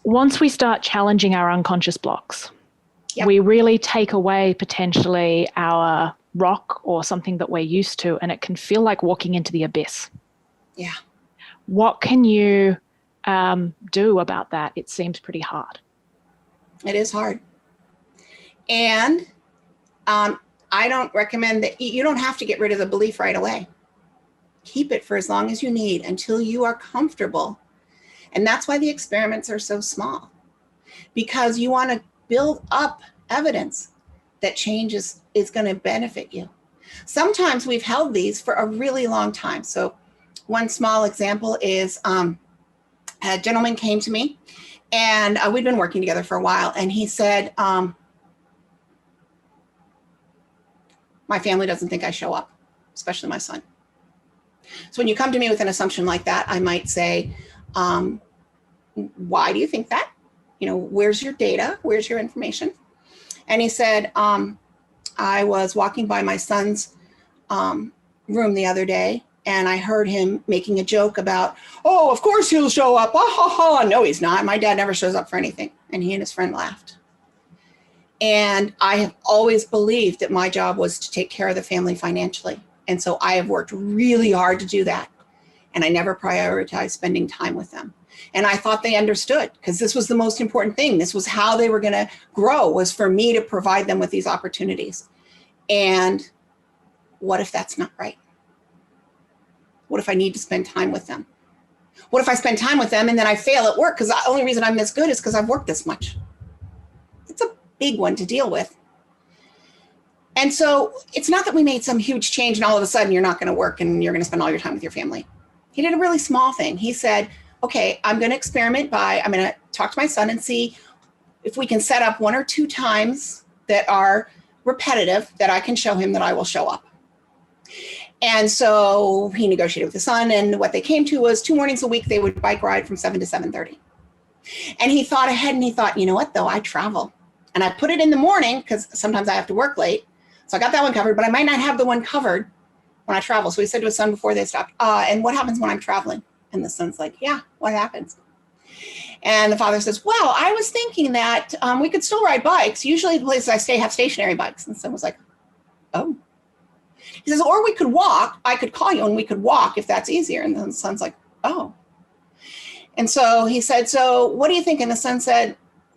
once we start challenging our unconscious blocks, Yep. we really take away potentially our rock or something that we're used to, and it can feel like walking into the abyss. Yeah. What can you do about that? It seems pretty hard. It is hard. And I don't recommend that you don't have to get rid of the belief right away. Keep it for as long as you need until you are comfortable. And that's why the experiments are so small, because you want to build up evidence that change is going to benefit you. Sometimes we've held these for a really long time. So one small example is a gentleman came to me, and we'd been working together for a while, and he said, my family doesn't think I show up, especially my son. So when you come to me with an assumption like that, I might say, why do you think that? You know, where's your data? Where's your information? And he said, I was walking by my son's room the other day, and I heard him making a joke about, oh, of course he'll show up. Ah, ha, ha. No, he's not. My dad never shows up for anything. And he and his friend laughed. And I have always believed that my job was to take care of the family financially. And so I have worked really hard to do that. And I never prioritized spending time with them. And I thought they understood, because this was the most important thing. This was how they were going to grow, was for me to provide them with these opportunities. And what if that's not right? What if I need to spend time with them? What if I spend time with them and then I fail at work because the only reason I'm this good is because I've worked this much? It's a big one to deal with. And so it's not that we made some huge change and all of a sudden you're not going to work and you're going to spend all your time with your family. He did a really small thing. He said, okay, I'm going to experiment I'm going to talk to my son and see if we can set up 1 or 2 times that are repetitive that I can show him that I will show up. And so he negotiated with his son, and what they came to was 2 mornings a week, they would bike ride from 7 to 7:30. And he thought ahead and he thought, you know what though, I travel. And I put it in the morning because sometimes I have to work late. So I got that one covered, but I might not have the one covered when I travel. So he said to his son before they stopped, and what happens when I'm traveling? And the son's like, yeah, what happens? And the father says, well, I was thinking that we could still ride bikes. Usually the places I stay have stationary bikes. And the son was like, oh. He says, or we could walk. I could call you and we could walk if that's easier. And the son's like, oh. And so he said, so what do you think? And the son said,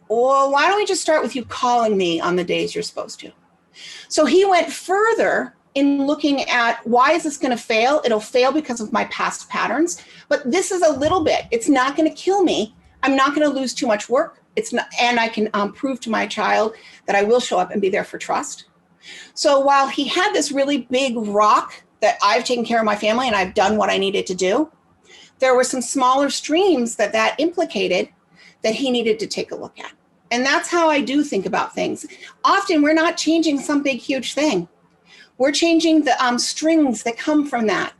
well, why don't we just start with you calling me on the days you're supposed to? So he went further in looking at, why is this going to fail? It'll fail because of my past patterns, but this is a little bit. It's not going to kill me. I'm not going to lose too much work. It's not, and I can prove to my child that I will show up and be there for trust. So while he had this really big rock that I've taken care of my family and I've done what I needed to do, there were some smaller streams that implicated that he needed to take a look at. And that's how I do think about things. Often we're not changing some big, huge thing. We're changing the strings that come from that.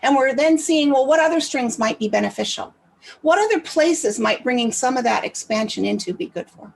And we're then seeing, well, what other strings might be beneficial? What other places might bringing some of that expansion into be good for?